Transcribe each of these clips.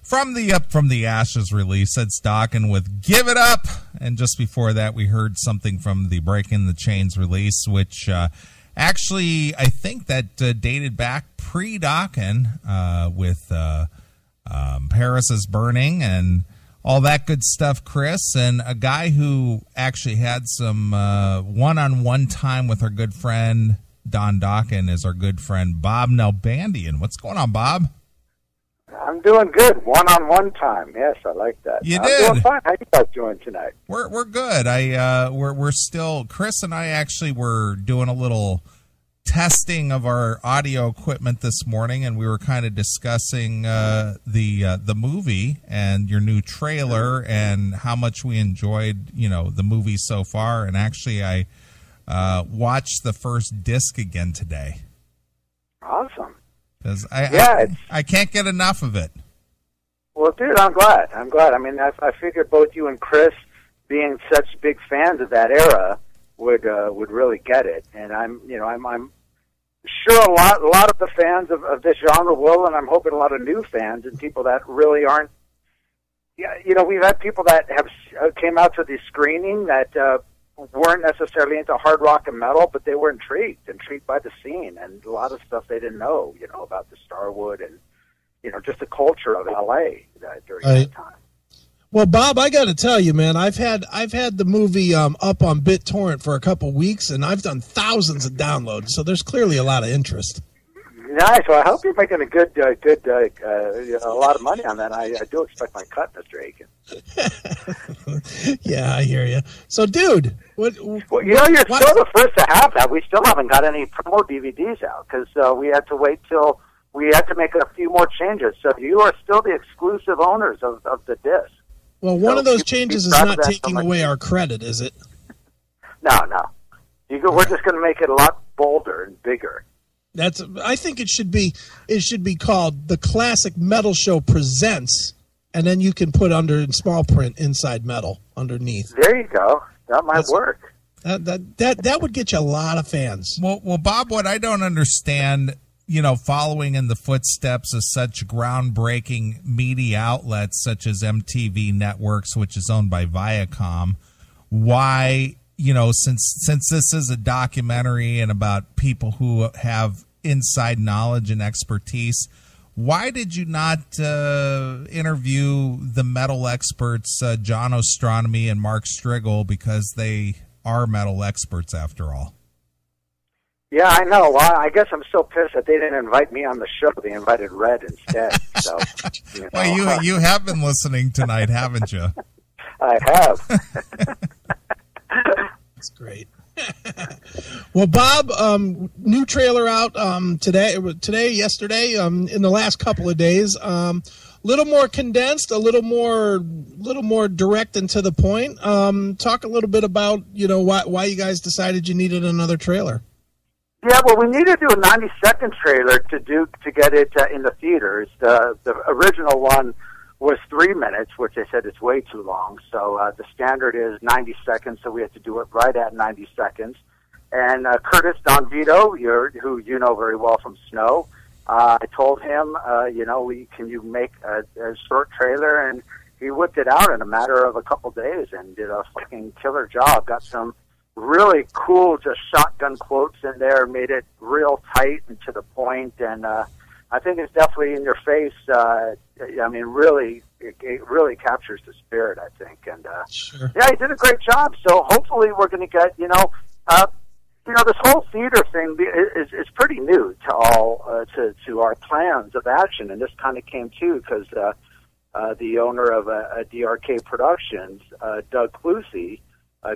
From the Up From the Ashes release, Ed Stockin with Give It Up. And just before that, we heard something from the Breaking the Chains release, which actually, I think that dated back pre-Dokken with Paris is Burning and all that good stuff, Chris. And a guy who actually had some one-on-one time with our good friend Don Dokken is our good friend Bob Nalbandian. What's going on, Bob? I'm doing good. One-on-one time. Yes, I like that. I'm doing fine. How you guys doing tonight? We're good. We're still, Chris and I actually were doing a little testing of our audio equipment this morning, and we were kind of discussing the movie and your new trailer and how much we enjoyed, the movie so far. And actually, I watched the first disc again today. Awesome. Because I can't get enough of it. Well, dude, I'm glad. I mean, I figured both you and Chris, being such big fans of that era, would really get it. And I'm sure a lot of the fans of this genre will, and I'm hoping a lot of new fans and people that really aren't. Yeah, we've had people that have came out to the screening that weren't necessarily into hard rock and metal, but they were intrigued by the scene and a lot of stuff they didn't know, about the Starwood and, just the culture of LA during that time. Well, Bob, I got to tell you, man, I've had the movie up on BitTorrent for a couple weeks, and I've done thousands of downloads, so there's clearly a lot of interest. Nice. Well, I hope you're making a lot of money on that. I do expect my cut, Mr. Aiken. Yeah, I hear you. So, dude, you're still the first to have that. We still haven't got any promo DVDs out because we had to wait till we had to make a few more changes. So you are still the exclusive owners of the disc. Well, one of those changes is not taking away our credit, is it? No. We're just going to make it a lot bolder and bigger. I think it should be called The Classic Metal Show Presents, and then you can put under in small print Inside Metal underneath. There you go. That might work. That would get you a lot of fans. Well, Bob, what I don't understand, following in the footsteps of such groundbreaking media outlets such as MTV Networks, which is owned by Viacom, why, since this is a documentary and about people who have inside knowledge and expertise, why did you not interview the metal experts, John Ostronomy and Mark Striegel, because they are metal experts after all? Yeah, I know. Well, I guess I'm so pissed that they didn't invite me on the show. They invited Red instead. So, Well, you have been listening tonight, haven't you? I have. That's great. Well, Bob, new trailer out yesterday, in the last couple of days. Little more condensed, a little more direct and to the point. Talk a little bit about why you guys decided you needed another trailer. Yeah, well, we needed to do a 90-second trailer to get it in the theaters. The original one was 3 minutes, which they said it's way too long. So the standard is 90 seconds, so we had to do it right at 90 seconds. And Curtis Don Vito, who you know very well from Snow, I told him, can you make a short trailer? And he whipped it out in a matter of a couple days and did a fucking killer job. Got some really cool just shotgun quotes in there, made it real tight and to the point, and I think it's definitely in your face. Really, it really captures the spirit, I think, and sure. Yeah, he did a great job. So hopefully we're going to get, this whole theater thing is pretty new to all to our plans of action, and this kind of came too because the owner of DRK Productions, Doug Clusie,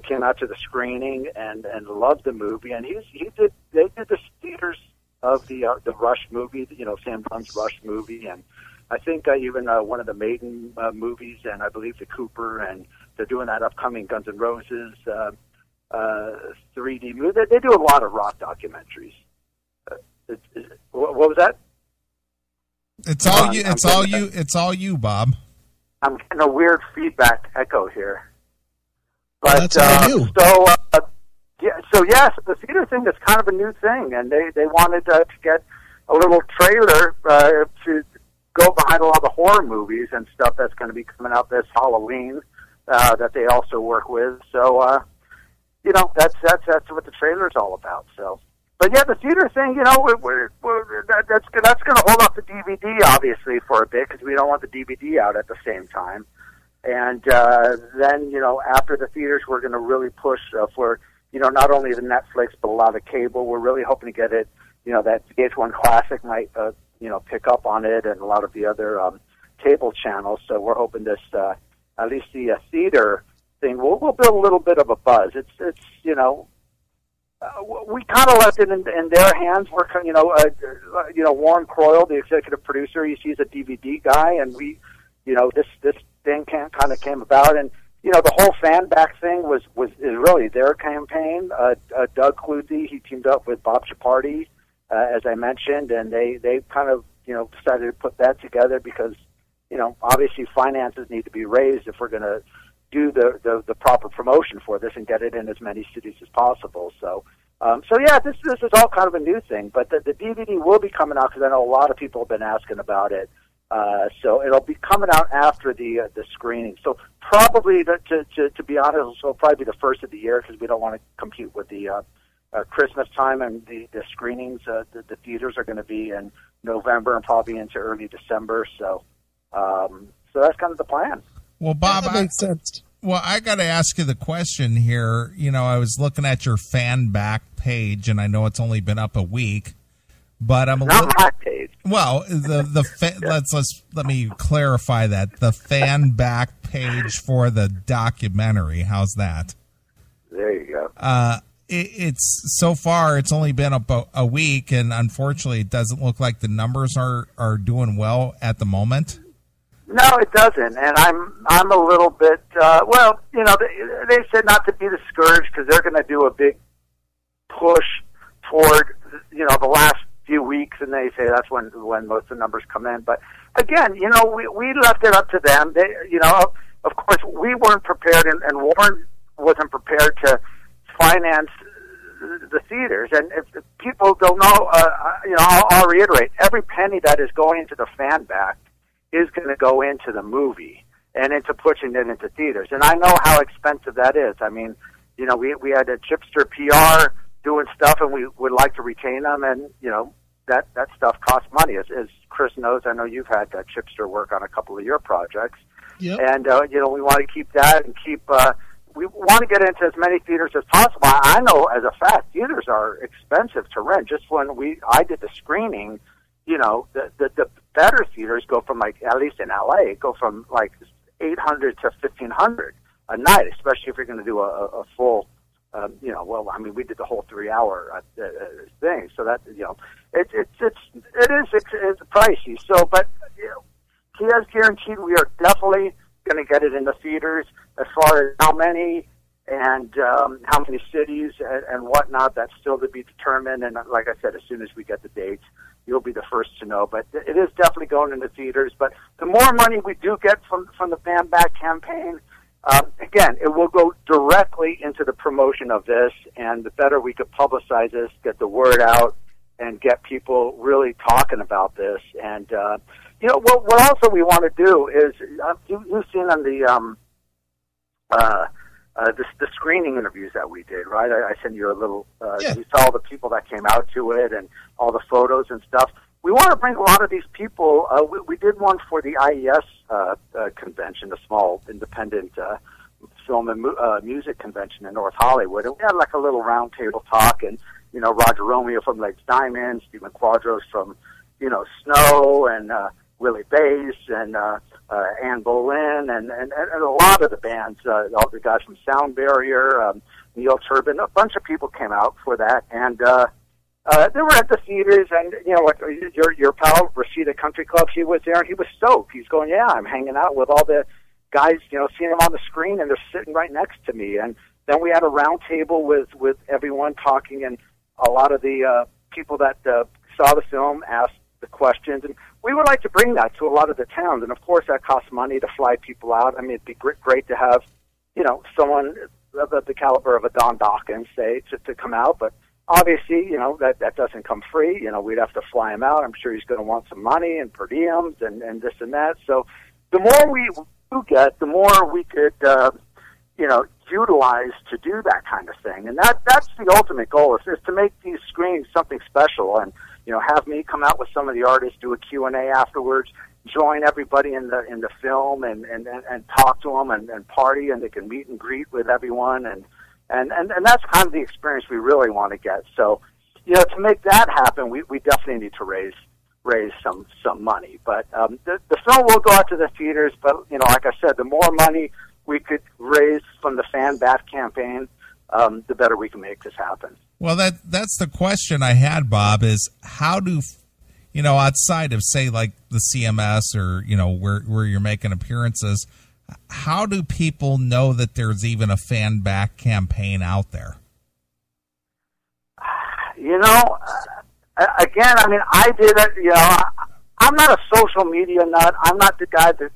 came out to the screening and loved the movie, and they did the theaters of the Rush movie, Sam Dunn's Rush movie, and I think even one of the Maiden movies, and I believe the Cooper, and they're doing that upcoming Guns N' Roses 3D movie. They do a lot of rock documentaries. What was that? It's all you. It's all you. It's all you, Bob. I'm getting a weird feedback echo here. But that's all you. So the theater thing is kind of a new thing, and they wanted to get a little trailer go behind a lot of the horror movies and stuff that's going to be coming out this Halloween that they also work with. So, you know, that's what the trailer's all about. So, but yeah, the theater thing, you know, that's going to hold up the DVD obviously for a bit because we don't want the DVD out at the same time. And then, you know, after the theaters, we're going to really push for, you know, not only the Netflix, but a lot of cable. We're really hoping to get it, you know, that VH1 Classic might, you know, pick up on it and a lot of the other cable channels. So we're hoping this, at least the theater thing, will build a little bit of a buzz. It's you know, we kind of left it in their hands. We're, you know, Warren Croyle, the executive producer, he's a DVD guy, and we, you know, this thing kind of came about, and you know, the whole fan back thing is really their campaign. Doug Clutie, he teamed up with Bob Chiappardi, as I mentioned, and they kind of, you know, decided to put that together because, you know, obviously finances need to be raised if we're going to do the proper promotion for this and get it in as many cities as possible. So yeah, this is all kind of a new thing, but the DVD will be coming out because I know a lot of people have been asking about it. So it'll be coming out after the screening. So probably, to be honest, it'll probably be the first of the year because we don't want to compete with the Christmas time and the screenings. The theaters are going to be in November and probably into early December. So that's kind of the plan. Well, Bob, that makes sense. Well, I got to ask you the question here. You know, I was looking at your fan back page, and I know it's only been up a week, but I'm a not little. my page. Well, let me clarify that the fan back page for the documentary. How's that? There you go. It's so far it's only been up a week, and unfortunately, it doesn't look like the numbers are doing well at the moment. No, it doesn't, and I'm a little bit. Well, you know, they said not to be discouraged because they're going to do a big push toward, you know, the last few weeks, and they say that's when most of the numbers come in. But again, you know, we left it up to them. They, you know, of course, we weren't prepared, and Warren wasn't prepared to finance the theaters. And if people don't know, you know, I'll reiterate: every penny that is going into the fan back is going to go into the movie and into pushing it into theaters. And I know how expensive that is. I mean, you know, we had a Chipster PR doing stuff, and we would like to retain them, and you know, that stuff costs money. As Chris knows, I know you've had Chipster work on a couple of your projects. Yep. And you know, we want to keep that and keep. We want to get into as many theaters as possible. I know, as a fact, theaters are expensive to rent. Just when I did the screening, you know, the better theaters go from, like, at least in LA, go from like $800 to $1,500 a night, especially if you're going to do a full. You know, well, I mean, we did the whole 3-hour thing, so that, you know, it's pricey. So, but you know, he has guaranteed we are definitely going to get it in the theaters. As far as how many and how many cities and whatnot, that's still to be determined. And like I said, as soon as we get the dates, you'll be the first to know. But it is definitely going into theaters. But the more money we do get from the Fan Back campaign, again, it will go directly into the promotion of this, and the better we could publicize this, get the word out, and get people really talking about this. And, you know, what also we want to do is, you've seen on the screening interviews that we did, right? I sent you a little, Yeah. You saw all the people that came out to it and all the photos and stuff. We want to bring a lot of these people. We did one for the IES convention, the small independent film and music convention in North Hollywood. And we had like a little round table talk, and, you know, Roger Romeo from Legs Diamond, Stephen Quadros from, you know, Snow, and Willie Bass, and Ann Boleyn, and a lot of the bands, all the guys from Sound Barrier, Neil Turbin, a bunch of people came out for that, and they were at the theaters, and, you know, like your pal, Rashida Country Club, he was there, and he was stoked. He's going, yeah, I'm hanging out with all the guys, you know, seeing them on the screen, and they're sitting right next to me. And then we had a round table with everyone talking, and a lot of the people that saw the film asked the questions, and we would like to bring that to a lot of the towns. And of course, that costs money to fly people out. I mean, it'd be great to have, you know, someone of the caliber of a Don Dawkins, say, to come out, but obviously, that doesn't come free. We'd have to fly him out. I'm sure he's going to want some money and per diems and this and that. So the more we do get, the more we could, utilize to do that kind of thing. And that's the ultimate goal is to make these screenings something special and, have me come out with some of the artists, do a Q&A afterwards, join everybody in the film and talk to them and party, and they can meet and greet with everyone. And that's kind of the experience we really want to get. So, to make that happen, we definitely need to raise some money. But the film will go out to the theaters. But like I said, the more money we could raise from the Fan Back campaign, the better we can make this happen. Well, that's the question I had, Bob. Is how do outside of say like the CMS or where you're making appearances, how do people know that there's even a Fan Back campaign out there? Again, I did it. I'm not a social media nut. I'm not the guy to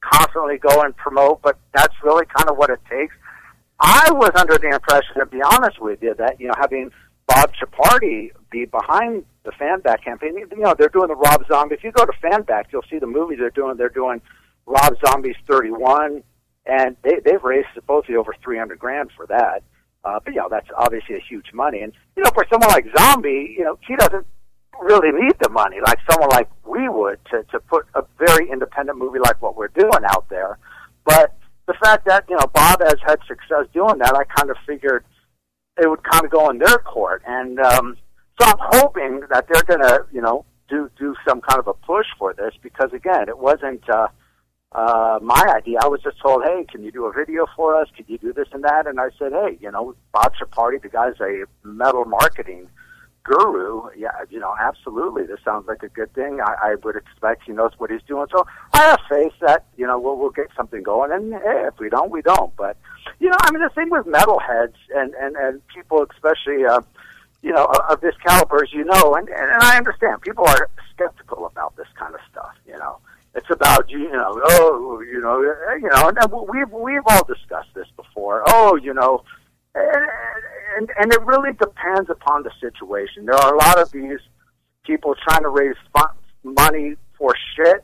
constantly go and promote, but that's really kind of what it takes. I was under the impression, to be honest with you, that having Bob Chiappardi be behind the Fan Back campaign. They're doing the Rob Zombie. If you go to Fan Back, you'll see the movies they're doing. They're doing Rob Zombie's 31, and they've raised supposedly over $300,000 for that. But that's obviously a huge money. And for someone like Zombie, he doesn't really need the money like someone like we would to put a very independent movie like what we're doing out there. But the fact that Bob has had success doing that, I kind of figured it would kind of go in their court. And so I'm hoping that they're going to do some kind of a push for this, because again, it wasn't my idea. I was just told, hey, can you do a video for us? Can you do this and that? And I said, hey, Bob Chiappardi, the guy's a metal marketing guru. Yeah, absolutely. This sounds like a good thing. I would expect he knows what he's doing. So I have faith that, we'll get something going. And hey, if we don't, we don't. But, the thing with metalheads and people, especially, of this caliber, as and I understand, people are skeptical about this kind of stuff, It's about, and we've all discussed this before. And it really depends upon the situation. There are a lot of these people trying to raise money for shit,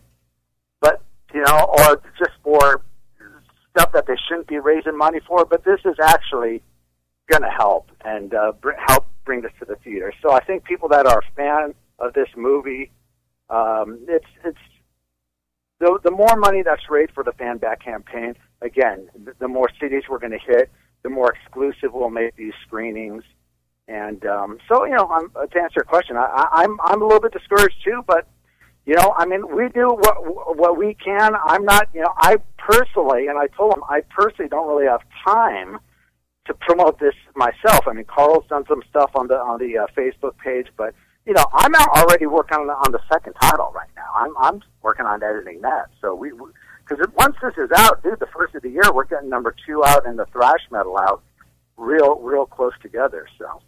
but, or just for stuff that they shouldn't be raising money for, but this is actually going to help and help bring this to the theater. So I think people that are a fan of this movie, it's the more money that's raised for the Fan Back campaign, again, the more cities we're going to hit, the more exclusive we'll make these screenings. And to answer your question, I'm a little bit discouraged too, but we do what we can. I'm not, I personally, and I told him, I personally don't really have time to promote this myself. Carl's done some stuff on the Facebook page, but I'm already working on the second title right now. I'm working on editing that. So because once this is out, dude, the first of the year, we're getting number 2 out and the thrash metal out real close together. So.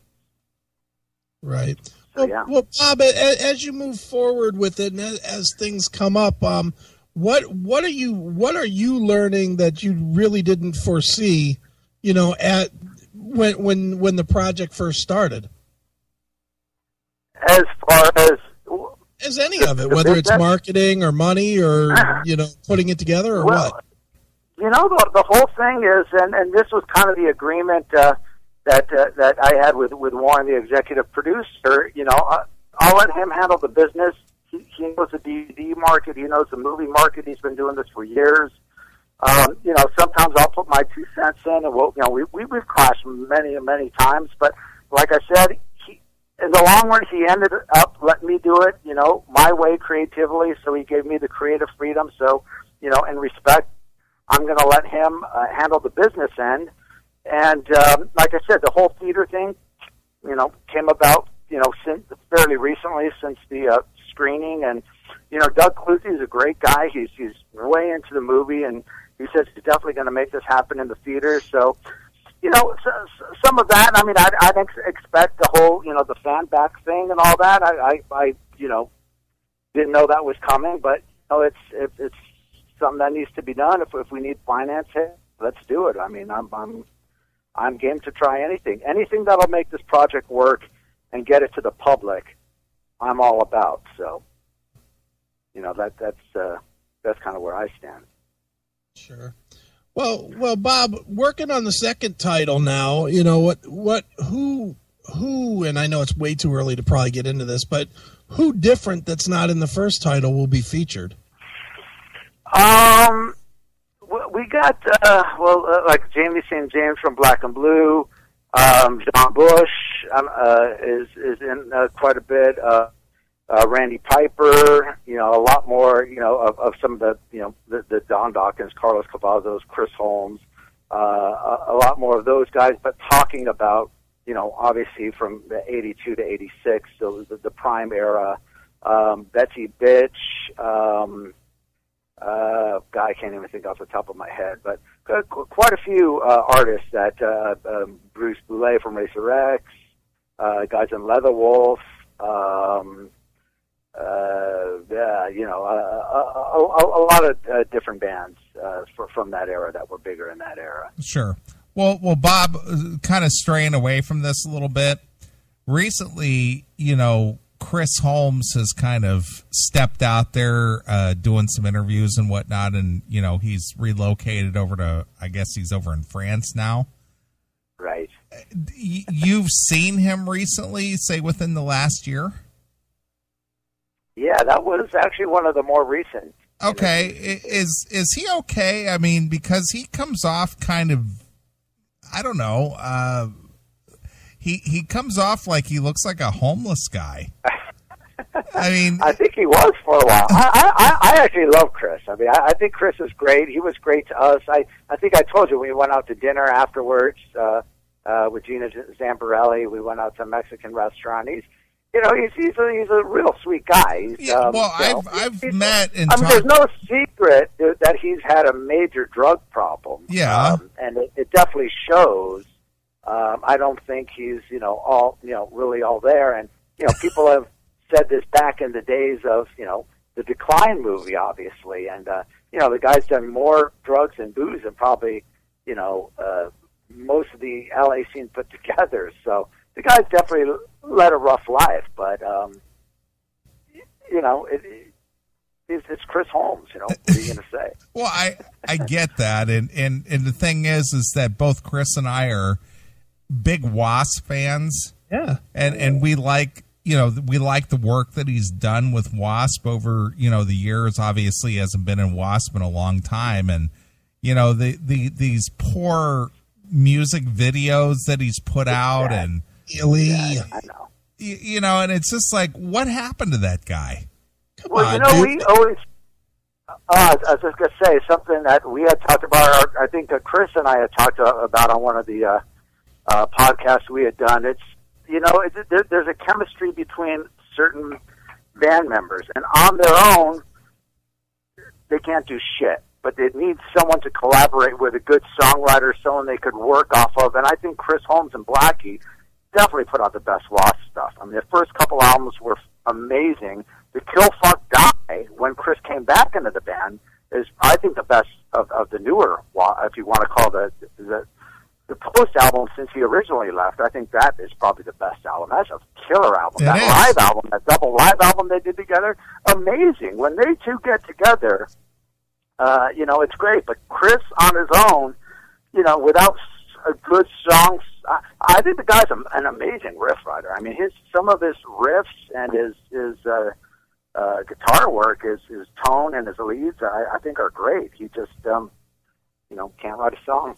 Right. So, yeah. Well, Bob, as you move forward with it, and as things come up, what are you learning that you really didn't foresee, at when the project first started? As far as any of it, whether it's marketing or money or putting it together or what? The whole thing is, and this was kind of the agreement that I had with Warren, the executive producer. I'll let him handle the business. He knows the DVD market. He knows the movie market. He's been doing this for years. Sometimes I'll put my 2 cents in, and we've clashed many times. But like I said, in the long run, he ended up letting me do it, my way creatively. So he gave me the creative freedom. So, in respect, I'm going to let him handle the business end. And like I said, the whole theater thing, came about, since fairly recently, since the screening. And Doug Clutie is a great guy. He's way into the movie, and he says he's definitely going to make this happen in the theaters. So, some of that. I'd expect the whole, the Fan Back thing and all that. I didn't know that was coming, but it's something that needs to be done. If we need financing, let's do it. I'm game to try anything that'll make this project work and get it to the public, I'm all about. So, that's kind of where I stand. Sure. Well, Bob, working on the second title now, who, and I know it's way too early to probably get into this, but who different that's not in the first title will be featured? We got, like Jamie St. James from Black and Blue, John Bush is in quite a bit, Randy Piper, a lot more, of some of the Don Dawkins, Carlos Cavazos, Chris Holmes, a lot more of those guys, but talking about, obviously from the 82 to 86, so the prime era, Betsy Bitch, I can't even think off the top of my head, but quite a few artists that Bruce Boulay from Racer X, guys in Leatherwolf, a lot of different bands from that era that were bigger in that era. Sure. Well, Bob, kind of straying away from this a little bit. Recently, Chris Holmes has kind of stepped out there doing some interviews and whatnot, and he's relocated over to, I guess he's over in France now. Right. You've seen him recently, say within the last year? Yeah, that was actually one of the more recent. Okay, is he okay? I mean, because he comes off kind of, I don't know. He comes off like he looks like a homeless guy. I mean, I think he was for a while. I actually love Chris. I mean, I think Chris is great. He was great to us. I think I told you we went out to dinner afterwards with Gina Zamparelli. We went out to a Mexican restaurant. He's a real sweet guy. I've met and there's no secret that he's had a major drug problem. Yeah, and it definitely shows. I don't think he's all really all there, and people have said this back in the days of the Decline movie, obviously, and the guy's done more drugs and booze than probably most of the LA scene put together. So the guy's definitely led a rough life, but it's Chris Holmes. What are you going to say? Well, I get that, and the thing is that both Chris and I are big Wasp fans. Yeah, and we like the work that he's done with Wasp over the years. Obviously, he hasn't been in Wasp in a long time, and these poor music videos that he's put out, and I know. and it's just like, what happened to that guy? Come on, we always. I was just going to say something that we had talked about. I think Chris and I had talked about on one of the podcasts we had done. It's there's a chemistry between certain band members, and on their own, they can't do shit. But they need someone to collaborate with, a good songwriter, someone they could work off of. And I think Chris Holmes and Blackie definitely put out the best Wasp stuff. I mean, the first couple albums were amazing. The Kill Fuck Die, when Chris came back into the band, is, I think, the best of the newer, if you want to call the Post album since he originally left. I think that is probably the best album. That's a killer album. That live album, that double live album they did together, amazing. When they two get together, it's great. But Chris on his own, without a good song, I think the guy's an amazing riff writer. I mean, some of his riffs and his guitar work, his tone and his leads, I think are great. He just, can't write a song.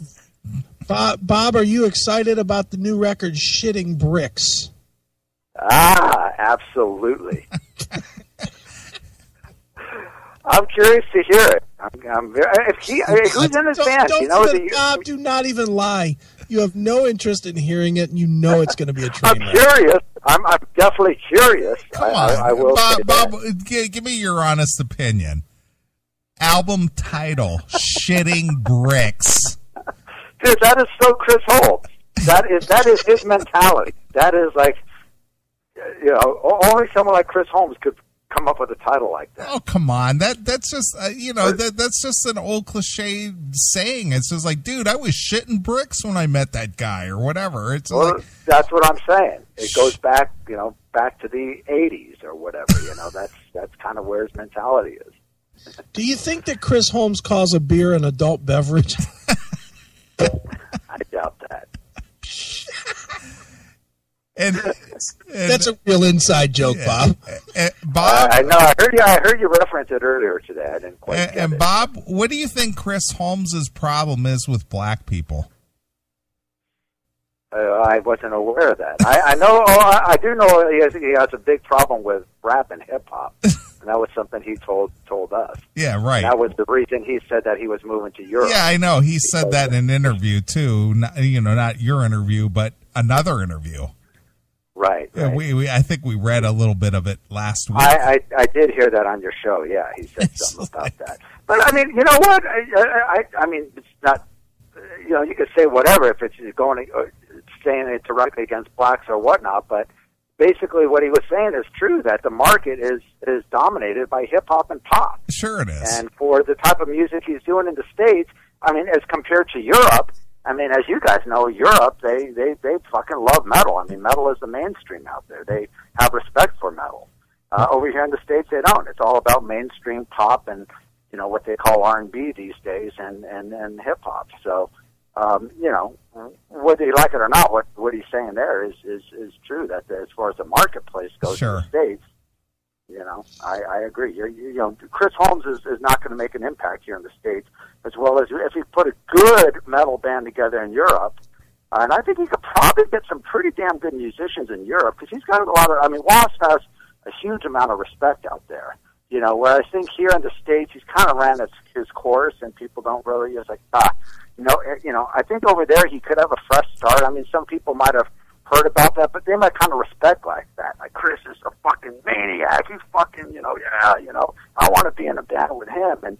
Bob, are you excited about the new record, Shitting Bricks? Absolutely. I'm curious to hear it. Who's in his band? Bob, do not even lie. You have no interest in hearing it, and it's going to be a train wreck. I'm curious. I'm definitely curious. Come on, I will. Bob, give me your honest opinion. Album title: Shitting Bricks. Dude, that is so Chris Holmes. That is his mentality. That is like, only someone like Chris Holmes could come up with a title like that? Oh, come on. That's just, that's just an old cliche saying. It's just like, dude, I was shitting bricks when I met that guy or whatever. It's like, that's what I'm saying. It goes back, back to the 80s or whatever. That's kind of where his mentality is. Do you think that Chris Holmes calls a beer an adult beverage? I doubt that. And that's a real inside joke, Bob. Bob, I know. I heard you reference it earlier today. I didn't quite get and it. Bob, what do you think Chris Holmes's problem is with black people? I wasn't aware of that. I know. I do know he has a big problem with rap and hip hop, and that was something he told us. Yeah, right. And that was the reason he said that he was moving to Europe. Yeah, I know. He said that in an interview too. Not your interview, but another interview. Right. Yeah, I think we read a little bit of it last week. I did hear that on your show. Yeah, he said something about that. But I mean, you know what? I mean, it's not. You could say whatever if it's saying it directly against blacks or whatnot. But basically, what he was saying is true, that the market is dominated by hip hop and pop. Sure, it is. And for the type of music he's doing in the States, I mean, as compared to Europe. I mean, as you guys know, Europe, they fucking love metal. I mean, metal is the mainstream out there. They have respect for metal. Over here in the States, they don't. It's all about mainstream pop and, what they call R&B these days and hip-hop. So, whether you like it or not, what he's saying there is true, that as far as the marketplace goes in the States, I agree. Chris Holmes is not going to make an impact here in the States, as well as if he put a good metal band together in Europe. And I think he could probably get some pretty damn good musicians in Europe, because he's got a lot of. I mean, Wasp has a huge amount of respect out there. Where I think here in the States, he's kind of ran his course, and people don't really. It's like, I think over there he could have a fresh start. I mean, some people might have heard about that, but they might kind of respect like that. Like, Chris is a fucking maniac. He's fucking, I want to be in a band with him. And,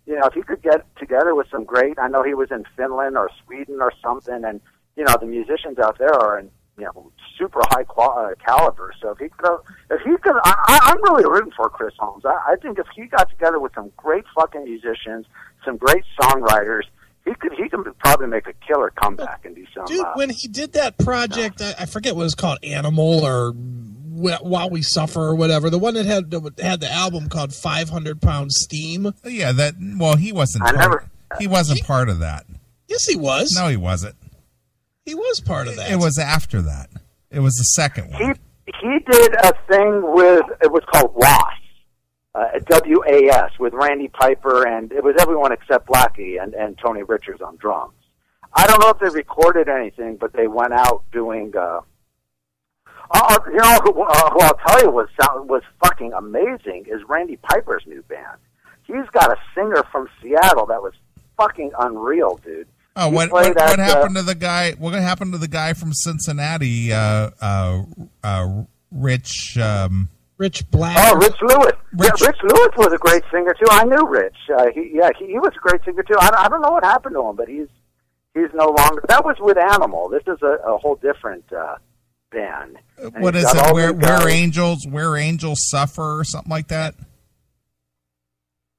if he could get together with some great, I know he was in Finland or Sweden or something, and, the musicians out there are in, super high caliber. So if he could, I'm really rooting for Chris Holmes. I think if he got together with some great fucking musicians, some great songwriters, he could probably make a killer comeback and do some. Dude, when he did that project, I forget what it was called, Animal or While We Suffer or whatever, the one that had the album called 500 Pound Steam. Yeah, he wasn't. He wasn't part of that. Yes, he was. No, he wasn't. He was part of that. It was after that. It was the second one. He did a thing it was called WAS. WAS, with Randy Piper, and it was everyone except Blackie and Tony Richards on drums. I don't know if they recorded anything, but they went out doing. Who I'll tell you was fucking amazing is Randy Piper's new band. He's got a singer from Seattle that was fucking unreal, dude. Oh, what happened to the guy? What happened to the guy from Cincinnati? Rich Black. Oh, Rich Lewis. Rich Lewis was a great singer too. I knew Rich. He was a great singer too. I don't know what happened to him, but he's no longer. That was with Animal. This is a whole different band. And what is it? Where angels suffer, or something like that.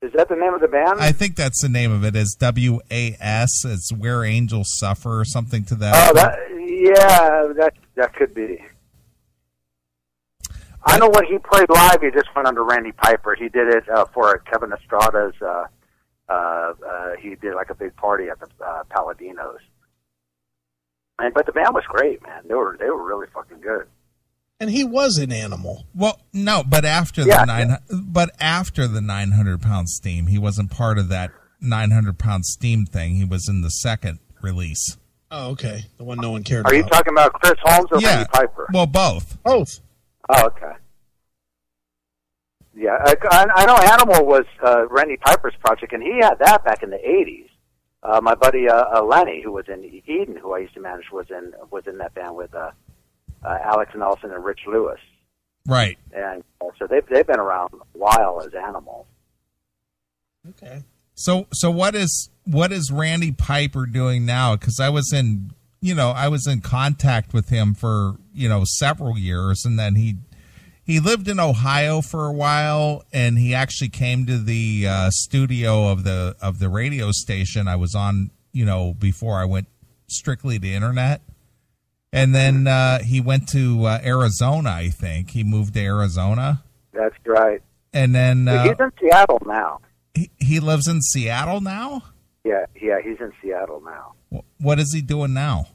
Is that the name of the band? I think that's the name of it. Is WAS? It's Where Angels Suffer, or something to that. Oh, that could be. I know when he played live, he just went under Randy Piper. He did it for Kevin Estrada's. He did like a big party at the Paladinos. But the band was great, man. They were really fucking good. And he was an Animal. Well, no, but after the 900 Pound Steam, he wasn't part of that 900 Pound Steam thing. He was in the second release. Oh, okay. The one no one cared about. Are you talking about Chris Holmes or Randy Piper? Well, both. Both. Oh, okay. Yeah, I know Animal was Randy Piper's project, and he had that back in the 80s. My buddy Lenny, who was in Eden, who I used to manage, was in that band with Alex Nelson and Rich Lewis. Right. And so they've been around a while as Animal. Okay. So what is Randy Piper doing now? Because I was in contact with him for several years, and then he he lived in Ohio for a while, and he actually came to the studio of the radio station I was on, before I went strictly to internet. And then he went to Arizona, I think. He moved to Arizona. That's right. And then he's in Seattle now. He lives in Seattle now? Yeah, he's in Seattle now. What is he doing now?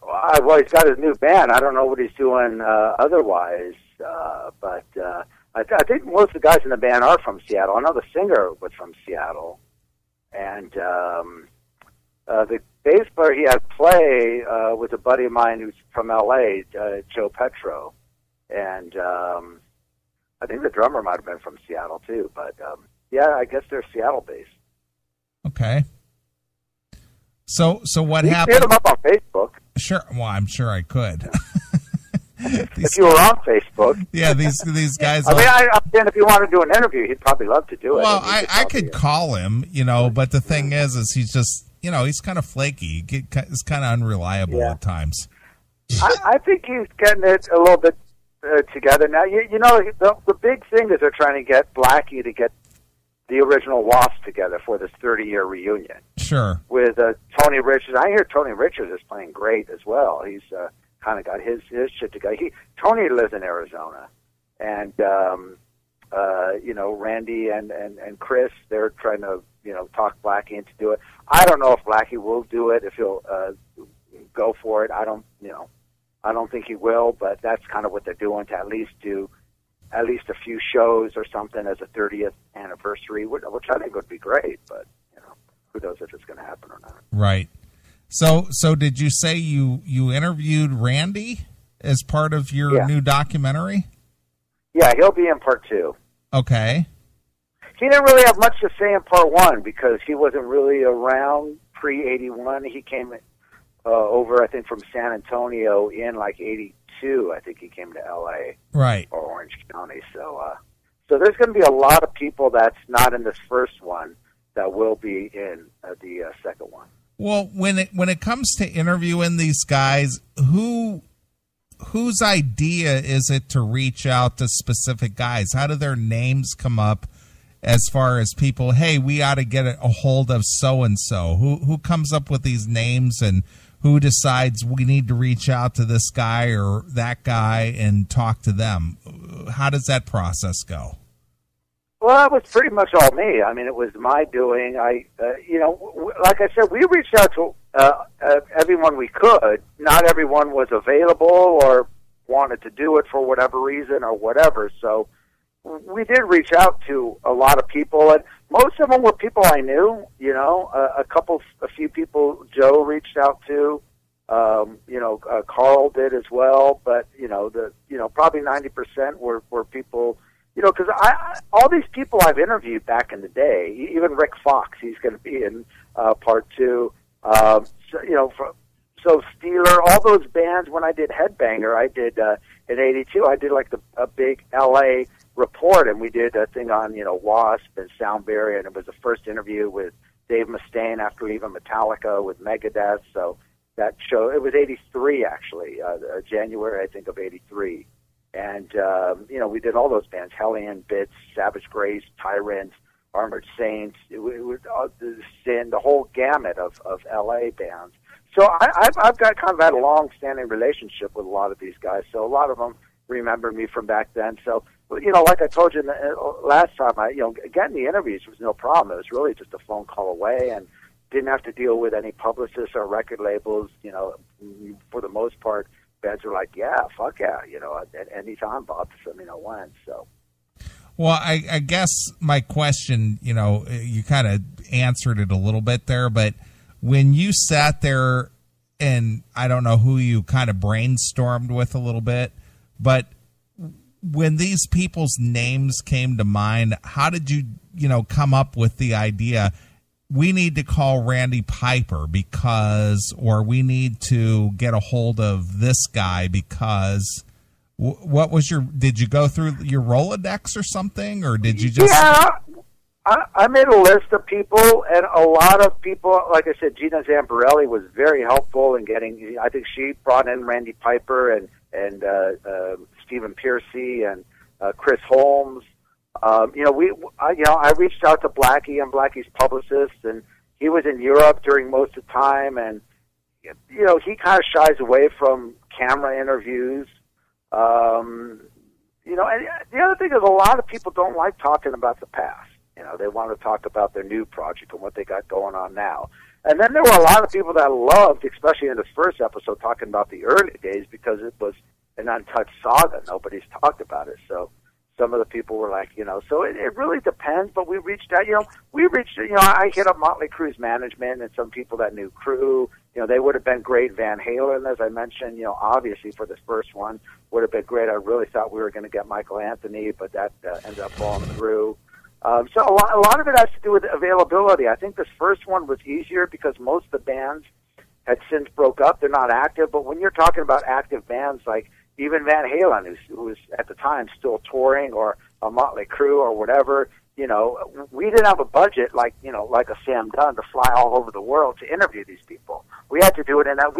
Well, he's got his new band. I don't know what he's doing otherwise, but I think most of the guys in the band are from Seattle. I know the singer was from Seattle, and the bass player he had play was a buddy of mine who's from L.A., Joe Petro, and I think the drummer might have been from Seattle too. But yeah, I guess they're Seattle-based. Okay. So what you happened? Hit him up on Facebook. Sure. Well, I'm sure I could. If you were on Facebook. Yeah, these guys. I mean, if you want to do an interview, he'd probably love to do it. Well, I could call him, but the thing is he's just, he's kind of flaky. He's kind of unreliable at times. I think he's getting it a little bit together now. The big thing is they're trying to get Blackie to get the original Wasp together for this 30-year reunion. Sure. With Tony Richards. I hear Tony Richards is playing great as well. He's kind of got his shit together. Tony lives in Arizona, and Randy and Chris, they're trying to talk Blackie into do it. I don't know if Blackie will do it, if he'll go for it. I don't think he will, but that's kind of what they're doing, to at least do a few shows or something as a 30th anniversary, which I think would be great, but who knows if it's going to happen or not. Right. So did you say you interviewed Randy as part of your new documentary? Yeah, he'll be in part 2. Okay. He didn't really have much to say in part 1 because he wasn't really around pre-81. He came over, I think, from San Antonio in like 82. I think he came to L.A. Right. Or Orange County. So there's going to be a lot of people that's not in this first one that will be in the second one. Well, when it comes to interviewing these guys, whose idea is it to reach out to specific guys? How do their names come up as far as people, hey, we ought to get a hold of so-and-so? Who comes up with these names, and who decides we need to reach out to this guy or that guy and talk to them? How does that process go? Well, it was pretty much all me. I mean, it was my doing. Like I said, we reached out to everyone we could. Not everyone was available or wanted to do it for whatever reason or whatever. So we did reach out to a lot of people, and most of them were people I knew. A few people Joe reached out to. Carl did as well. But probably 90% were people. Because all these people I've interviewed back in the day, even Rick Fox, he's going to be in part 2. So Steeler, all those bands. When I did Headbanger, I did in '82. I did like a big LA report, and we did a thing on Wasp and Soundberry, and it was the first interview with Dave Mustaine after leaving Metallica with Megadeth. So that show, it was '83 actually, January I think of '83. And, we did all those bands, Hellion, Bits, Savage Grace, Tyrants, Armored Saints, it was Sin, the whole gamut of L.A. bands. So I've got kind of had a long-standing relationship with a lot of these guys. So a lot of them remember me from back then. So, like I told you last time, getting the interviews was no problem. It was really just a phone call away, and didn't have to deal with any publicists or record labels, for the most part. Bands are like, yeah, fuck yeah, at any time, Bob, just let me know when. So, well, I guess my question, you kind of answered it a little bit there, but when you sat there, and I don't know who you kind of brainstormed with a little bit, but when these people's names came to mind, how did you, come up with the idea? We need to call Randy Piper or we need to get a hold of this guy because what was did you go through your Rolodex or something, or did you just? Yeah, I made a list of people, and a lot of people, like I said, Gina Zamparelli was very helpful in getting, I think she brought in Randy Piper, and Stephen Piercy and Chris Holmes. I reached out to Blackie and Blackie's publicist, and he was in Europe during most of the time, and he kind of shies away from camera interviews. And the other thing is, a lot of people don't like talking about the past. They want to talk about their new project and what they got going on now. And then there were a lot of people that loved, especially in this first episode, talking about the early days because it was an untouched saga. Nobody's talked about it. So some of the people were like, so it really depends. But we reached out, I hit up Motley Crue's management and some people that knew Crue. They would have been great. Van Halen, as I mentioned, obviously for this first one would have been great. I really thought we were going to get Michael Anthony, but that ended up falling through. So a lot of it has to do with availability. I think this first one was easier because most of the bands had since broke up. They're not active, but when you're talking about active bands like even Van Halen, who was at the time still touring, or a Motley Crue or whatever, we didn't have a budget like a Sam Dunn to fly all over the world to interview these people. We had to do it in that.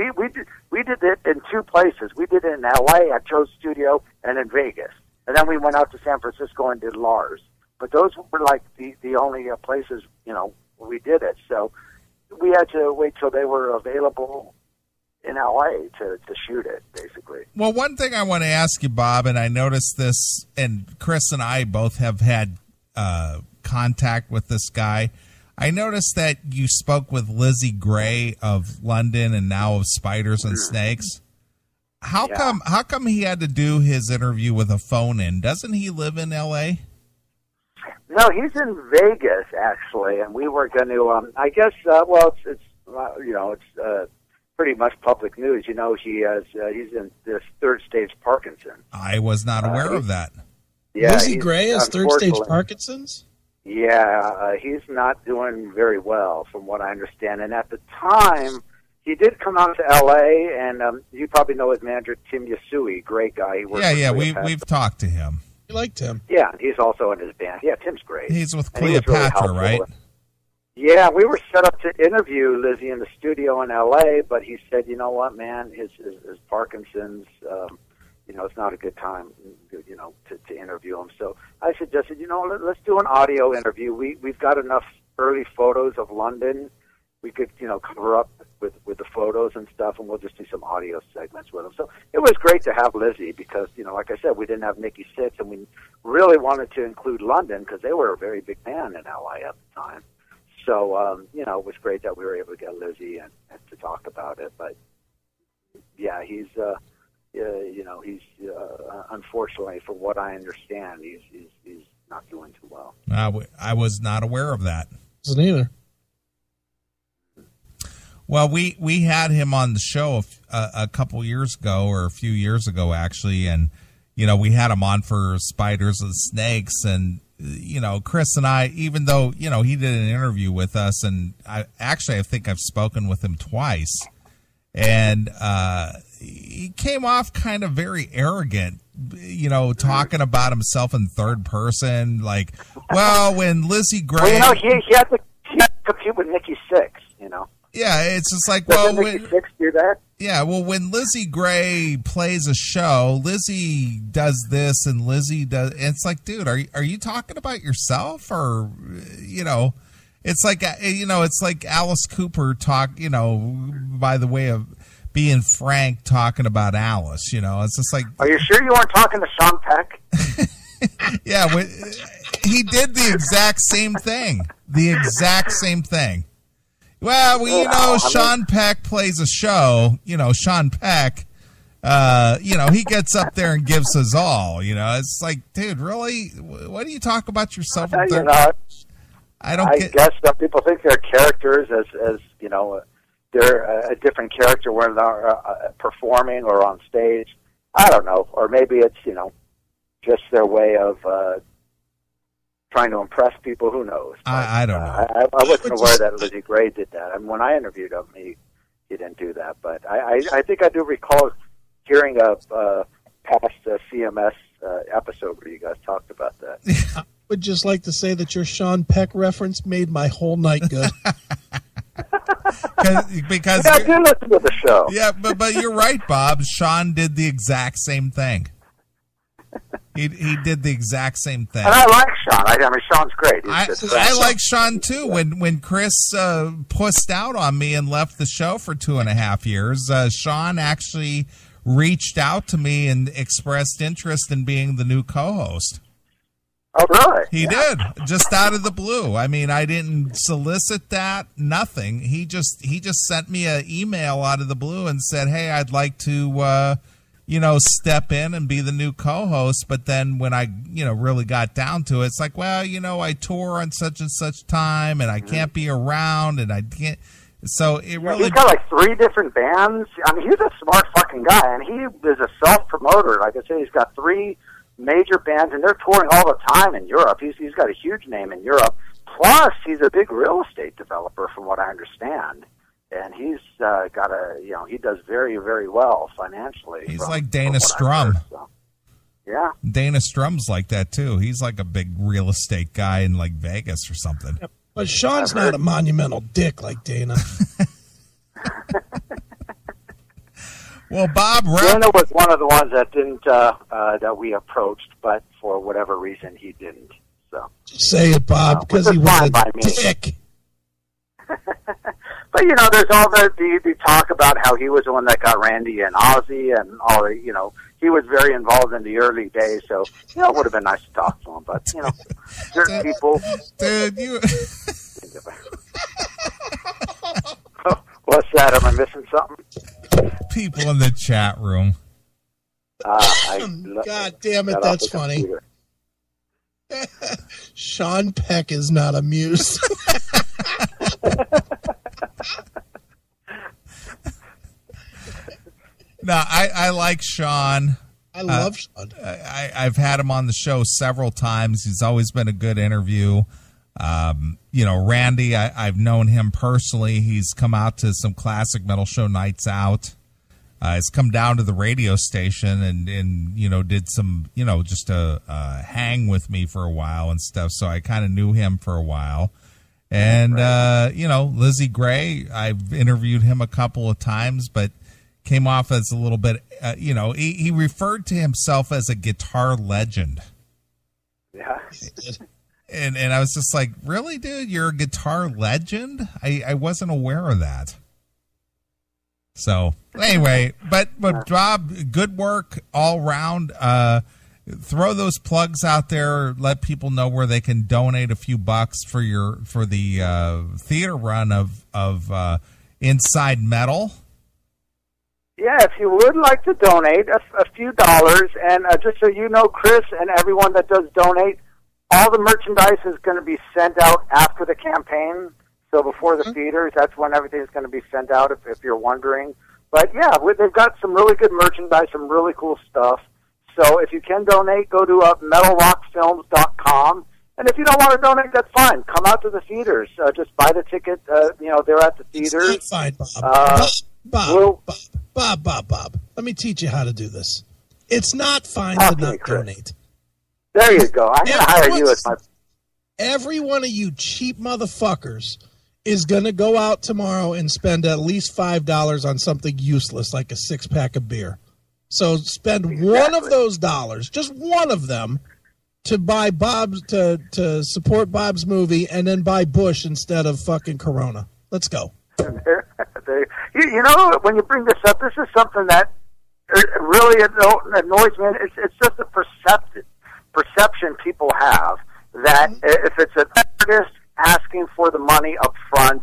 We did it in two places. We did it in L.A. at Joe's studio and in Vegas, and then we went out to San Francisco and did Lars. But those were like the only places we did it. So we had to wait till they were available in L.A. to shoot it, basically. Well, one thing I want to ask you, Bob, and I noticed this, and Chris and I both have had contact with this guy. I noticed that you spoke with Lizzie Gray of London and now of Spiders and Snakes. How come he had to do his interview with a phone in? Doesn't he live in L.A.? No, he's in Vegas actually, and we were going to. I guess. It's pretty much public news. He's in this third stage Parkinson's. I was not aware of that. Yeah, Lizzie Gray has third stage Parkinson's. Yeah, he's not doing very well, from what I understand. And at the time, he did come out to L.A., and you probably know his manager, Tim Yasui, great guy. We've talked to him. You liked him. Yeah, he's also in his band. Yeah, Tim's great. He's with Cleopatra, right? Yeah, we were set up to interview Lizzie in the studio in L.A., but he said, you know what, man, his Parkinson's, it's not a good time, to interview him. So I suggested, let's do an audio interview. We've got enough early photos of London. We could, cover up with the photos and stuff, and we'll just do some audio segments with him. So it was great to have Lizzie because, like I said, we didn't have Nikki Sixx, and we really wanted to include London because they were a very big band in L.A. at the time. So, it was great that we were able to get Lizzie and to talk about it. But, yeah, he's unfortunately, from what I understand, he's not doing too well. I was not aware of that. Wasn't either. Well, we had him on the show a couple years ago, or a few years ago, actually, and, we had him on for Spiders and Snakes, and, Chris and I, even though, he did an interview with us, and I think I've spoken with him twice, and he came off kind of very arrogant, talking about himself in third person, like, well, when Lizzie Gray... Well, he had to compete with Nikki Sixx, Yeah, it's just like, Doesn't Nikki Sixx do that? Yeah, well, when Lizzie Gray plays a show, Lizzie does this and Lizzie does. And it's like, dude, are you talking about yourself, or it's like it's like Alice Cooper by the way of being frank, talking about Alice. It's just like, are you sure you weren't talking to Sean Peck? Yeah, he did the exact same thing. Well, Sean Peck plays a show. Sean Peck, he gets up there and gives us all. It's like, dude, really? What do you talk about yourself? I guess some people think they're characters, as they're a different character when they're performing or on stage. I don't know, or maybe it's just their way of trying to impress people. Who knows? But, I don't know. I wasn't aware that Lizzie Gray did that. I mean, when I interviewed him, he didn't do that. But I think I do recall hearing a past CMS episode where you guys talked about that. I would just like to say that your Sean Peck reference made my whole night good. because I do listen to the show. Yeah, but you're right, Bob. Sean did the exact same thing. He did the exact same thing. And I like Sean. I mean, Sean's great. I like Sean too. When Chris pussed out on me and left the show for 2.5 years, Sean actually reached out to me and expressed interest in being the new co-host. Oh, really? He did, just out of the blue. I mean, I didn't solicit that, nothing. He just sent me an email out of the blue and said, "Hey, I'd like to, step in and be the new co-host." But then when I, really got down to it, it's like, well, I tour on such and such time, and I can't be around, and I can't. So it really. He's got like 3 different bands. I mean, he's a smart fucking guy, and he is a self-promoter. Like I said, he's got 3 major bands, and they're touring all the time in Europe. He's got a huge name in Europe. Plus, he's a big real estate developer, from what I understand. And he's got he does very, very well financially. He's like Dana Strum. So. Yeah. Dana Strum's like that, too. He's like a big real estate guy in, like, Vegas or something. Yep. But Sean's not a monumental dick like Dana. Well, Bob, Dana was one of the ones that didn't that we approached, but for whatever reason he didn't. So say it, Bob, because he was a dick. But there's all the talk about how he was the one that got Randy and Ozzy and all the he was very involved in the early days. So it would have been nice to talk to him, but certain people. Dude, you. What's that? Am I missing something? People in the chat room. God damn it, that's funny. Sean Peck is not amused. No, I like Sean. I love Sean. I've had him on the show several times. He's always been a good interview. Randy, I've known him personally. He's come out to some classic metal show nights out. He's come down to the radio station and did some, just a hang with me for a while and stuff. So I kind of knew him for a while. And, Lizzie Gray, I've interviewed him a couple of times, but came off as a little bit, he referred to himself as a guitar legend. Yeah. And I was just like, really, dude? You're a guitar legend? I wasn't aware of that. So anyway, but Bob, good work all around. Throw those plugs out there. Let people know where they can donate a few bucks for the theater run of Inside Metal. Yeah, if you would like to donate a few dollars, and just so you know, Chris, and everyone that does donate, all the merchandise is going to be sent out after the campaign. So before the theaters, that's when everything is going to be sent out, if you're wondering. But yeah, they've got some really good merchandise, some really cool stuff. So if you can donate, go to metalrockfilms.com. And if you don't want to donate, that's fine. Come out to the theaters. Just buy the ticket. They're at the theaters. It's fine, Bob. Let me teach you how to do this. It's not fine to not donate. There you go. I'm going to hire you as my... Every one of you cheap motherfuckers is going to go out tomorrow and spend at least $5 on something useless like a 6-pack of beer. So spend one of those dollars, just one of them, to buy to support Bob's movie, and then buy Bush instead of fucking Corona. Let's go. When you bring this up, this is something that really annoys me. It's just a perception people have that if it's an artist asking for the money up front,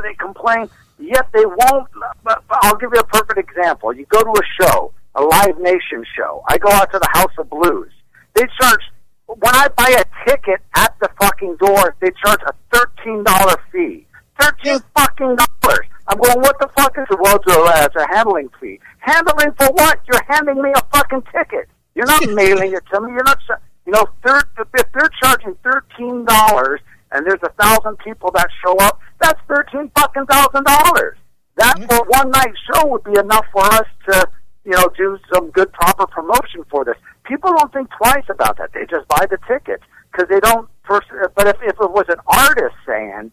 they complain. Yet they won't. But I'll give you a perfect example. You go to a show, a Live Nation show. I go out to the House of Blues. They charge, when I buy a ticket at the fucking door, they charge a $13 fee. $13 fucking dollars. I'm going, what the fuck is it? Well, it's a handling fee. Handling for what? You're handing me a fucking ticket. You're not mailing it to me. You're not, if they're charging $13 and there's 1,000 people that show up, that's $13 fucking $1,000. That for one night show would be enough for us to, do some good proper promotion for this. People don't think twice about that. They just buy the tickets because they don't. But if it was an artist saying,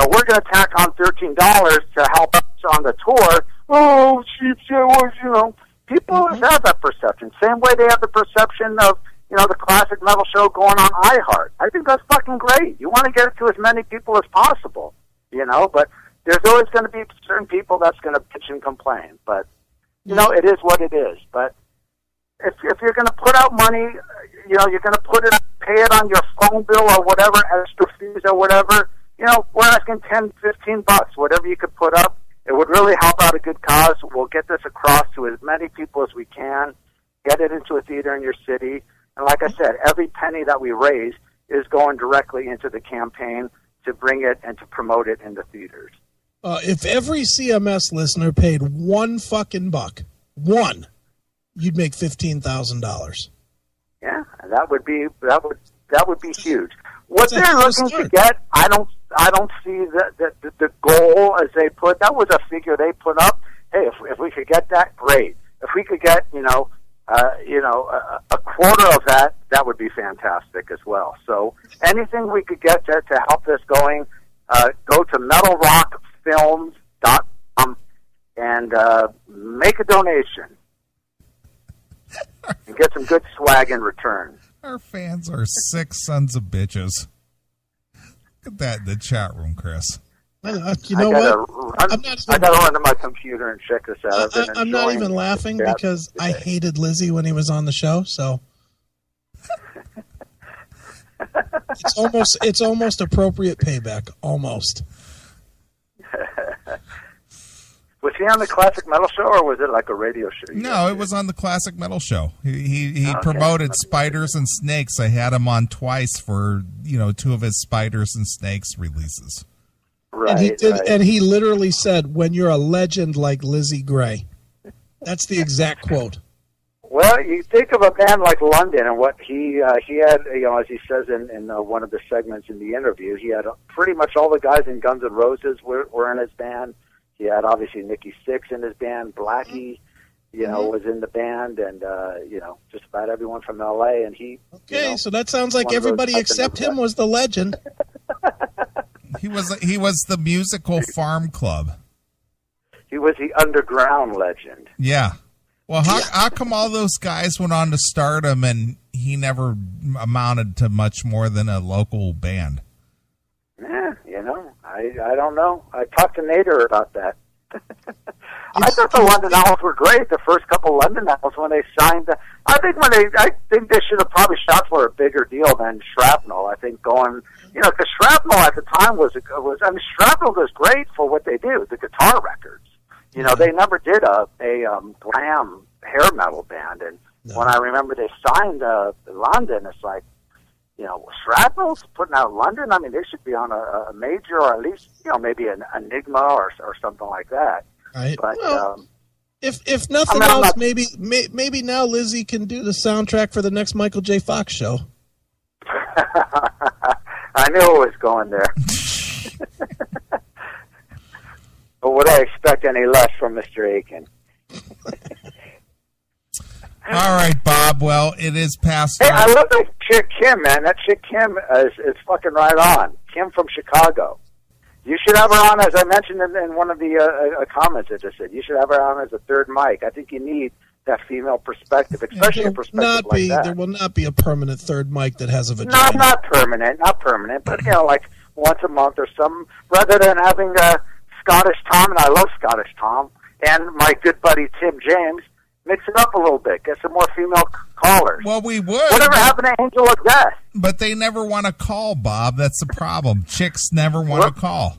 we're going to tack on $13 to help us on the tour. Oh, cheap show, people have that perception. Same way they have the perception of, the classic metal show going on iHeart. I think that's fucking great. You want to get it to as many people as possible, but there's always going to be certain people that's going to bitch and complain. But, it is what it is. But if you're going to put out money, you're going to pay it on your phone bill or whatever, extra fees or whatever, we're asking $10, $15, whatever you could put up. It would really help out a good cause. We'll get this across to as many people as we can, get it into a theater in your city. And like I said, every penny that we raise is going directly into the campaign to bring it and to promote it in the theaters. If every CMS listener paid one fucking buck, you'd make $15,000. Yeah, that would be huge. What they're looking to get, I don't see the goal as they put. That was a figure they put up. Hey, if we could get that, great. If we could get a quarter of that, that would be fantastic as well. So anything we could get to help this going, go to metalrockfilms.com and make a donation and get some good swag in return. Our fans are sick sons of bitches. Look at that in the chat room, Chris. I gotta run to my computer and check this out. I'm not even laughing because I hated Lizzie when he was on the show, so it's almost appropriate payback. Almost. Was he on the Classic Metal Show, or was it like a radio show? No, it was on the Classic Metal Show. He promoted Spiders and Snakes. I had him on twice for two of his Spiders and Snakes releases. Right, and he literally said, "When you're a legend like Lizzie Gray." That's the exact quote. Well, you think of a band like London and what he had, as he says in one of the segments in the interview, he had pretty much all the guys in Guns N' Roses were in his band. He had obviously Nikki Sixx in his band, Blackie, was in the band, and just about everyone from LA. And so that sounds like everybody except him was the legend. He was the musical Farm Club. He was the underground legend. Yeah. Well, how come all those guys went on to stardom and he never amounted to much more than a local band? Yeah, I don't know. I talked to Nader about that. I thought the London Owls were great. The first couple London Owls when they signed. I think they should have probably shot for a bigger deal than Shrapnel. I think because Shrapnel at the time was Shrapnel was great for what they do, the guitar records. They never did a glam hair metal band, and when I remember they signed London, it's like, Shrapnel's putting out London. I mean, they should be on a major, or at least, maybe an Enigma or something like that. Right. But if nothing else, maybe now Lizzie can do the soundtrack for the next Michael J. Fox show. I knew it was going there. But would I expect any less from Mr. Aiken? All right, Bob. Well, it is past. Hey, I love that chick Kim, man. That chick Kim is fucking right on. Kim from Chicago. You should have her on, as I mentioned in one of the comments I just said. You should have her on as a third mic. I think you need that female perspective, especially a perspective like that. There will not be a permanent third mic that has a vagina. Not permanent, but like once a month or something, rather than having Scottish Tom, and I love Scottish Tom, and my good buddy Tim James. Mix it up a little bit. Get some more female callers. Well, we would. Whatever happened to Angel of Death? But they never want to call, Bob. That's the problem. Chicks never want to call.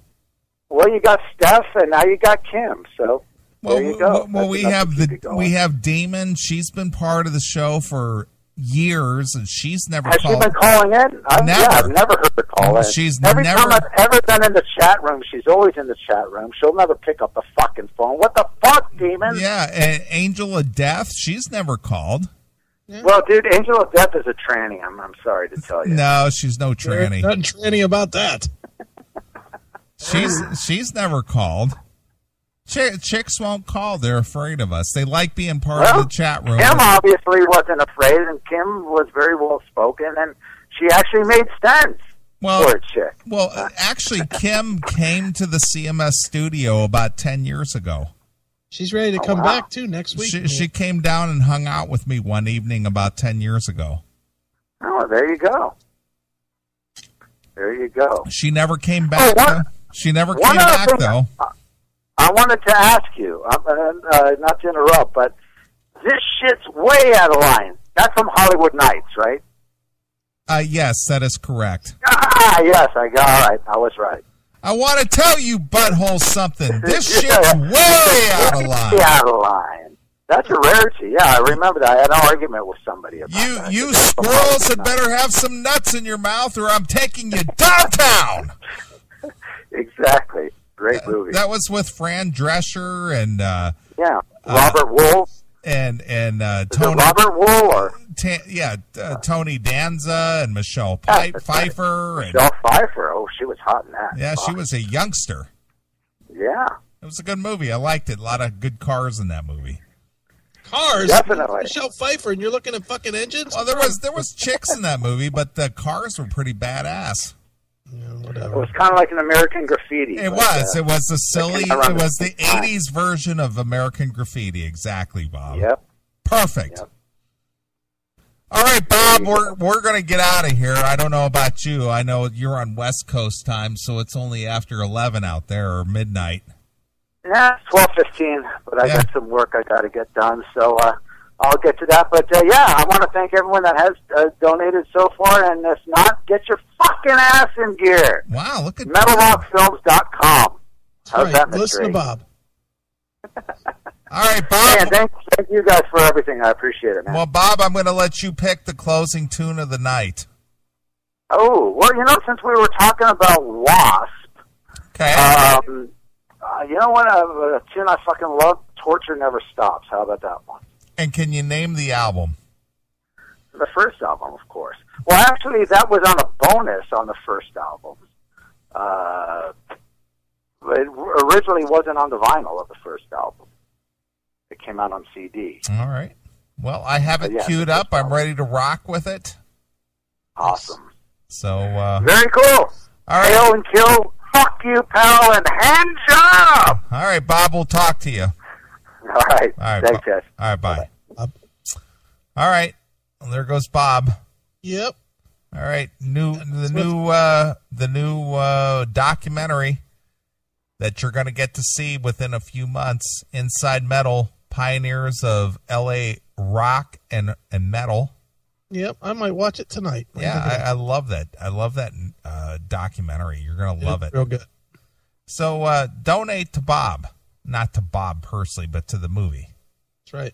Well, you got Steph, and now you got Kim. So there you go. Well, we have Damon. She's been part of the show for years, and she's never called. Has she been calling in? I've never heard her call in. Every time I've ever been in the chat room, she's always in the chat room. She'll never pick up the fucking phone. What the fuck, Demon? Yeah, and Angel of Death, she's never called. Yeah. Well, dude, Angel of Death is a tranny. I'm sorry to tell you. No, she's no tranny. There's nothing tranny about that. She's never called. Chicks won't call. They're afraid of us. They like being part of the chat room. Kim obviously wasn't afraid, and Kim was very well spoken, and she actually made sense. or a chick. Well, actually, Kim came to the CMS studio about 10 years ago. She's ready to come back, too, next week. She came down and hung out with me one evening about 10 years ago. Oh, there you go. There you go. She never came back. She never came back, though. I wanted to ask you, not to interrupt, but this shit's way out of line. That's from Hollywood Nights, right? Yes, that is correct. Yes, all right. I was right. I want to tell you, butthole, something. This shit's way out of line. Way out of line. That's a rarity. Yeah, I remember that. I had an argument with somebody about that. You squirrels had better have some nuts in your mouth, or I'm taking you downtown. Exactly. Great movie. That was with Fran Drescher and Robert Wool. And Tony Robert Wool or Tony Danza and Michelle Pfeiffer. Michelle Pfeiffer. Oh, she was hot in that. Yeah, she was a youngster. Yeah. It was a good movie. I liked it. A lot of good cars in that movie. Cars? Definitely. Michelle Pfeiffer, and you're looking at fucking engines? Well, there was chicks in that movie, but the cars were pretty badass. Yeah, whatever. It was kind of like an American Graffiti. It was the 80s version of American Graffiti. Exactly, Bob. Yep. Perfect. Yep. All right, Bob, we're going to get out of here. I don't know about you. I know you're on West Coast time, so it's only after 11 out there, or midnight. Yeah, 12:15, but I got some work I got to get done, so I'll get to that. But I want to thank everyone that has donated so far, and if not, get your fucking ass in gear. Wow, look at MetalRockFilms.com. How's that, Mr. Listen to Bob. All right, Bob. And thank you guys for everything. I appreciate it, man. Well, Bob, I'm going to let you pick the closing tune of the night. Oh, well, since we were talking about Wasp, okay. You know what? A tune I fucking love, Torture Never Stops. How about that one? And can you name the album? The first album, of course. Well, actually, that was on a bonus on the first album. It originally wasn't on the vinyl of the first album. It came out on CD. All right. Well, I have it queued up. I'm ready to rock with it. Awesome. So, very cool. All right. Hail and kill. Fuck you, pal, and hand job. All right, Bob, we'll talk to you. All right. Thanks, guys. All right, bye. All right. Well, there goes Bob. Yep. All right. The new documentary that you're going to get to see within a few months, Inside Metal, Pioneers of L.A. Rock and Metal. Yep, I might watch it tonight. Yeah, I love that. I love that documentary. You're going to love it. Real good. So donate to Bob. Not to Bob personally, but to the movie. That's right.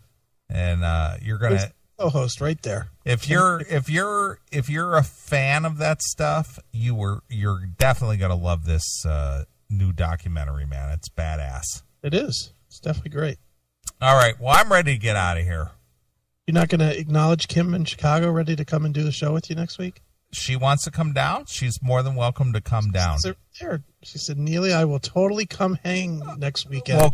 And you're going to co-host right there. If you're a fan of that stuff, you're definitely going to love this new documentary, man. It's badass. It is. It's definitely great. All right. Well, I'm ready to get out of here. You're not going to acknowledge Kim in Chicago, ready to come and do the show with you next week? She wants to come down. She's more than welcome to come down. She said, Neely, I will totally come hang next weekend. Well,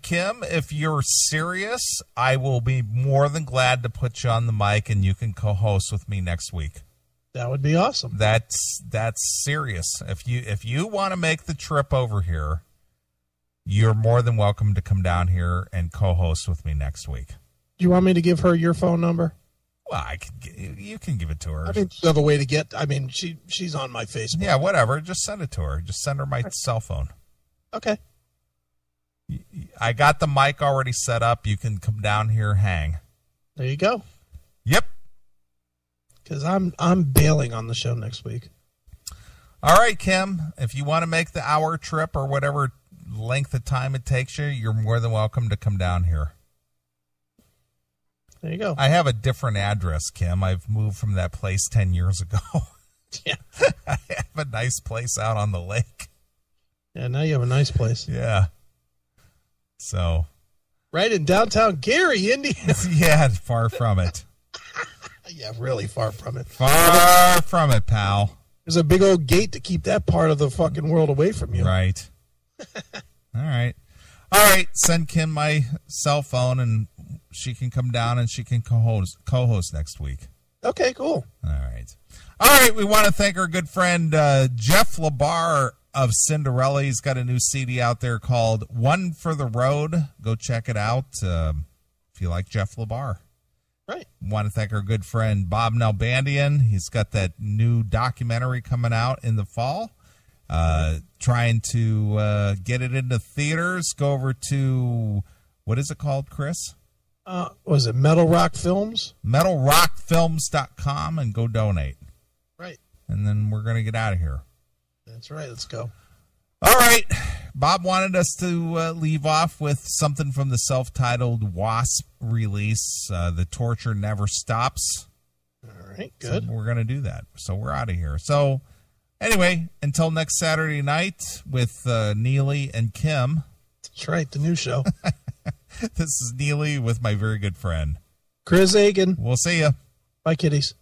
Kim, if you're serious, I will be more than glad to put you on the mic and you can co-host with me next week. That would be awesome. That's serious. If you want to make the trip over here, you're more than welcome to come down here and co-host with me next week. Do you want me to give her your phone number? Well, you can give it to her. I mean, you have a way to get. I mean, she's on my Facebook. Yeah, whatever. Just send it to her. Just send her my cell phone. Okay. I got the mic already set up. You can come down here, hang. There you go. Yep. Because I'm bailing on the show next week. All right, Kim. If you want to make the hour trip or whatever length of time it takes you, you're more than welcome to come down here. There you go. I have a different address, Kim. I've moved from that place 10 years ago. Yeah. I have a nice place out on the lake. Yeah, now you have a nice place. Yeah. So. Right in downtown Gary, Indiana. Yeah, far from it. Yeah, really far from it. Far from it, pal. There's a big old gate to keep that part of the fucking world away from you. Right. All right. All right. Send Kim my cell phone and she can come down and she can co-host next week. Okay, cool. All right. All right, we want to thank our good friend Jeff LaBar of Cinderella. He's got a new CD out there called One for the Road. Go check it out if you like Jeff LaBar. Right. Want to thank our good friend Bob Nalbandian. He's got that new documentary coming out in the fall. Trying to get it into theaters. Go over to, what is it called, Chris? Was it Metal Rock Films? MetalRockFilms.com, and go donate. Right. And then we're going to get out of here. That's right. Let's go. All right. Bob wanted us to leave off with something from the self-titled Wasp release, The Torture Never Stops. All right. Good. So we're going to do that. So we're out of here. So anyway, until next Saturday night with Neely and Kim. That's right. The new show. This is Neely with my very good friend Chris Agan. We'll see you. Bye, kiddies.